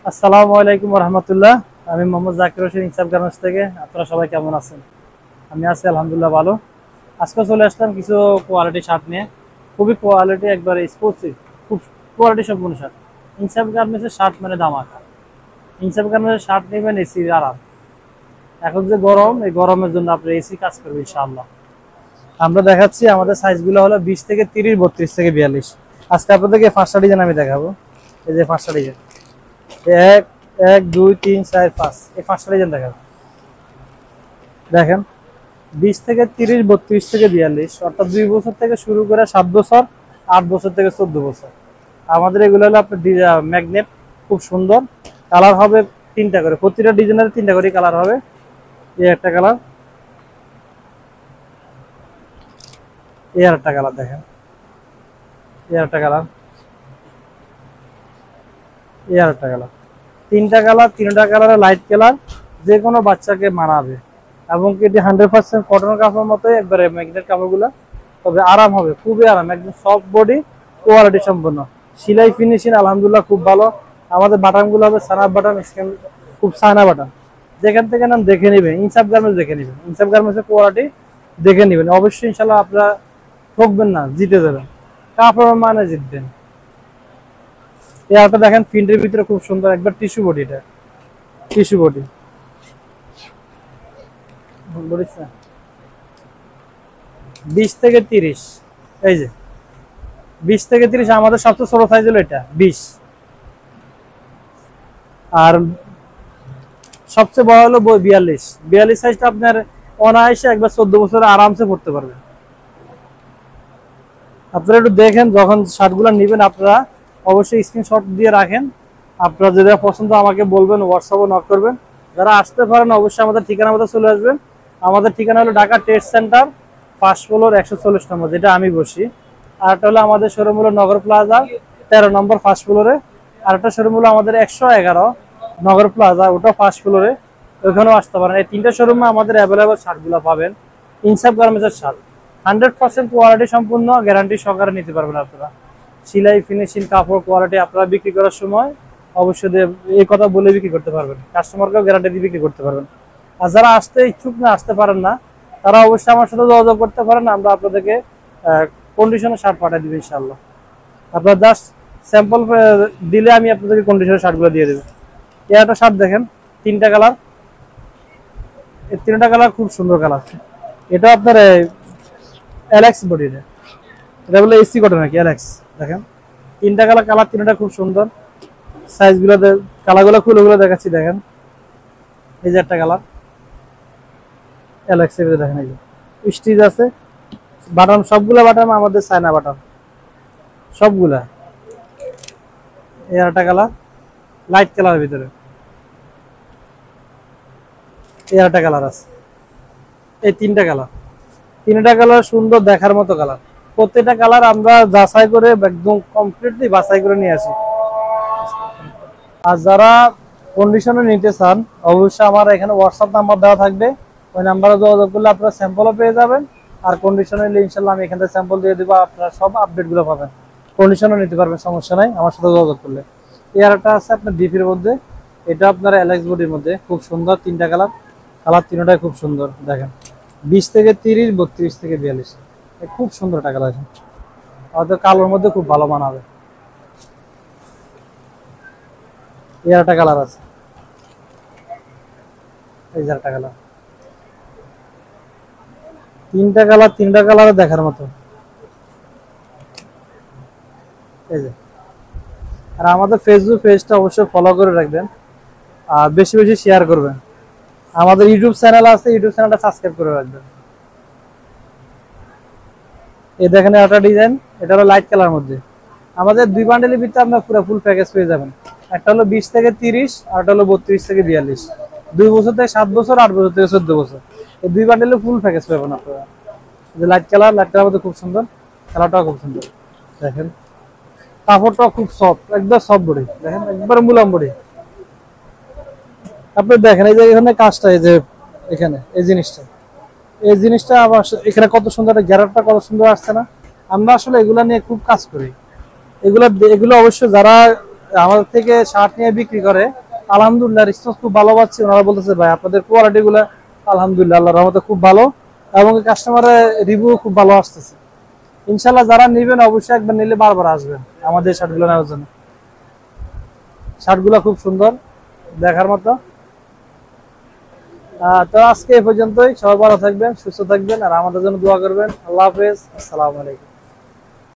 আসসালামু আলাইকুম রহমতুল্লাহ। আমি মোহাম্মদ জাকির হোসেন ইনসাফ গার্মেন্টস থেকে। আপনারা সবাই কেমন আছেন? আমি আছি আলহামদুলিল্লাহ ভালো। আজকে চলে আসলাম কিছু কোয়ালিটি শার্ট নিয়ে। খুবই কোয়ালিটি একবারে স্পোর্টসি, খুব কোয়ালিটি সম্পূর্ণ শার্ট। ইনসাফ গার্মেন্টসের শার্ট মানে ধামাকা। ইনসাফ গার্মেন্টসের শার্ট নেবেন এসি আরাম। এখন যে গরম, এই গরমের জন্য আপনার এসি কাজ করবে ইনশাআল্লাহ। আমরা দেখাচ্ছি আমাদের সাইজগুলো হলো 20 থেকে 30, 32 থেকে 42। আজকে আপনাদেরকে 5টা ডিজাইন আমি দেখাবো। এই যে 5টা ডিজাইন, এক এক দুই তিন চার পাঁচ, এই 5টা ডিজাইন দেখাবো। দেখেন, 20 থেকে 30, 32 থেকে 42, অর্থাৎ 2 বছর থেকে শুরু করে 7 বছর, 8 বছর থেকে 14 বছর। আমাদের এগুলো হলো আপনার ম্যাগনেট, খুব সুন্দর। কালার হবে 3টা করে, প্রতিটা ডিজাইনের 3টা করে কালার হবে। এই একটা কালার, এই আর একটা কালার দেখেন, এই আর একটা কালার, এই আর একটা কালার। 3টা কালার, 3টা কালারে লাইট কালার, যে কোনো বাচ্চাকে মানাবে। এবং এটি 100% কটন কাপড়ের মতোই, একবারে ম্যাগনেট কাপড়গুলো। তবে আরাম হবে, খুবই আরাম, একদম সফট বডি, কোয়ালিটি সম্পন্ন। সেলাই ফিনিশিং আলহামদুলিল্লাহ খুব ভালো। আমাদের বাটামগুলো হবে সানার বাটাম, খুব সানা বাটাম। যেখান থেকে নাম দেখে নেবেন, ইনসাফ গার্মেন্টস দেখে নেবেন, ইনসাফ গার্মেন্টসের কোয়ালিটি দেখে নেবেন। অবশ্যই ইনশাল্লাহ আপনারা ঠকবেন না, জিতে যাবেন, কাপড়ের মানে জিতবেন। এই আরটা দেখেন, প্রিন্টের ভিতরে খুব সুন্দর, একবার টিস্যু বডি, এটা টিস্যু বডি বুঝছেন। 20 থেকে 30, এই যে 20 থেকে 30, আমাদের সবচেয়ে ছোট সাইজ হলো এটা 20। আর সবচেয়ে বড় হলো 42। 42 সাইজটা আপনার অনায়াসে একবার 14 বছরে আরামসে পড়তে পারবেন। আপনারা একটু দেখেন, যখন শার্টগুলো নেবেন আপনারা অবশ্যই স্ক্রিনশট দিয়ে রাখেন। আপনারা যেটা পছন্দ আমাকে বলবেন, হোয়াটসঅ্যাপে নক করবেন। যারা আসতে পারেন অবশ্যই আমাদের ঠিকানা মতো চলে আসবেন। আমাদের ঠিকানা হলো ঢাকা ট্রেড সেন্টার, 5 ফ্লোর, 140 নম্বর, যেটা আমি বসি। আর একটা হলো আমাদের শোরুম হলো নগর প্লাজা, 13 নম্বর 5 ফ্লোরে। আর একটা শোরুম হলো আমাদের 111 নগর প্লাজা, ওটা 5 ফ্লোরে। ওইখানেও আসতে পারেন। এই 3টা শোরুমে আমাদের অ্যাভেলেবল শার্টগুলো পাবেন। ইনসাফ গার্মেন্টসের শার্ট 100% কোয়ালিটি সম্পূর্ণ, গ্যারান্টি সহকারে নিতে পারবেন আপনারা। সেলাই ফিনিশিং, কাপড় কোয়ালিটি আপনারা বিক্রি করার সময় অবশ্যই এই কথা বলে বিক্রি করতে পারবেন, কাস্টমারকেও গ্যারান্টি দিয়ে বিক্রি করতে পারবেন। আর যারা আসতে ইচ্ছুক না, আসতে পারেন না, তারা অবশ্যই আমার সাথে যোগাযোগ করতে পারেন। আমরা আপনাদেরকে কন্ডিশনে শার্ট পাঠিয়ে দিব ইনশাআল্লাহ। আপনারা জাস্ট স্যাম্পল দিলে আমি আপনাদেরকে কন্ডিশনের শার্টগুলো দিয়ে দেবো। এই একটা শার্ট দেখেন, 3টা কালার, এই 3টা কালার খুব সুন্দর কালার। এটা আপনার অ্যালেক্স বডির, এটা বলে এসি কটন নাকি অ্যালেক্স। দেখেন 3টা কালার, 3টা খুব সুন্দর। সাইজগুলো কালারগুলো খুলে গুলো দেখাচ্ছি। দেখেন, এই যে একটা কালার অ্যালেক্স এর ভিতরে, দেখেন এই যে স্টিচ আছে। বাটাম সবগুলা বাটাম আমাদের চায়না বাটাম সবগুলা। এই একটা কালার লাইট কালারের ভিতরে, এই একটা কালার আছে। এই 3টা কালার, 3টা কালার সুন্দর, দেখার মতো কালার। প্রত্যেকটা কালার আমরা যাচাই করে একদম কমপ্লিটলি বাছাই করে নিয়ে আসি। আর যারা কন্ডিশনে নিতে চান অবশ্যই আমার এখানে হোয়াটসঅ্যাপ নাম্বার দেওয়া থাকবে। ওই নাম্বারে যোগাযোগ করলে আপনারা স্যাম্পলও পেয়ে যাবেন। আর কন্ডিশনে নিলে ইনশাল্লাহ আমি এখান থেকে স্যাম্পল দিয়ে দেবো, আপনারা সব আপডেটগুলো পাবেন। কন্ডিশনও নিতে পারবেন, সমস্যা নাই আমার সাথে যোগাযোগ করলে। এর একটা আছে আপনার ডিপির মধ্যে, এটা আপনার অ্যালেক্স বডির মধ্যে, খুব সুন্দর। 3টা কালার, কালার 3টাই খুব সুন্দর। দেখেন 20 থেকে 30, 32 থেকে 42, খুব সুন্দর একটা কালার। আমাদের কালোর মধ্যে খুব ভালো মানাবে। এর একটা কালার আছে, এই যে একটা কালার। 3টা কালার, 3টা কালার দেখার মতো। এই যে, আর আমাদের ফেসবুক পেজটা অবশ্যই ফলো করে রাখবেন, আর বেশি বেশি শেয়ার করবেন। আমাদের ইউটিউব চ্যানেল আছে, ইউটিউব চ্যানেলটা সাবস্ক্রাইব করে রাখবেন। এই দেখেন একটা ডিজাইন, এটা হলো লাইট কালার মধ্যে। আমাদের 2 বান্ডেলের ভিতরে আপনার পুরো ফুল প্যাকেজ পেয়ে যাবেন। একটা হলো 20 থেকে 30, আর একটা হলো 32 থেকে 42। 2 বছর থেকে 7 বছর, 8 বছর থেকে 14 বছর, এই 2 বান্ডেলে ফুল প্যাকেজ পাবেন আপনারা। যে লাইট কালার, লাইট কালার মধ্যে খুব সুন্দর, কালারটাও খুব সুন্দর। দেখেন কাপড়টাও খুব সফট, একদম সফট বডি, দেখেন একবার মুলাম বডি। আপনি দেখেন এই যে এখানে কাজটা, এই যে এখানে এই জিনিসটা আবার এখানে কত সুন্দর, গ্যারারটা কত সুন্দর আসছে না। আমরা আসলে এগুলা নিয়ে খুব কাজ করি। এগুলো অবশ্যই যারা আমাদের থেকে শার্ট নিয়ে বিক্রি করে, আলহামদুলিল্লাহ রেসপন্স খুব ভালো পাচ্ছি। ওনারা বলতেছে ভাই আপনাদের কোয়ালিটি গুলা আলহামদুলিল্লাহ আল্লাহর রহমতে খুব ভালো, এবং কাস্টমারের রিভিউ খুব ভালো আসতেছে। ইনশাল্লাহ যারা নিবেন অবশ্যই একবার নিলে বারবার আসবেন আমাদের শার্টগুলো নেওয়ার জন্য। শার্টগুলো খুব সুন্দর, দেখার মতো। তো আজকে এই পর্যন্তই। সবাই ভালো থাকবেন, সুস্থ থাকবেন, আর আমাদের জন্য দোয়া করবেন। আল্লাহ হাফেজ, আসসালামু আলাইকুম।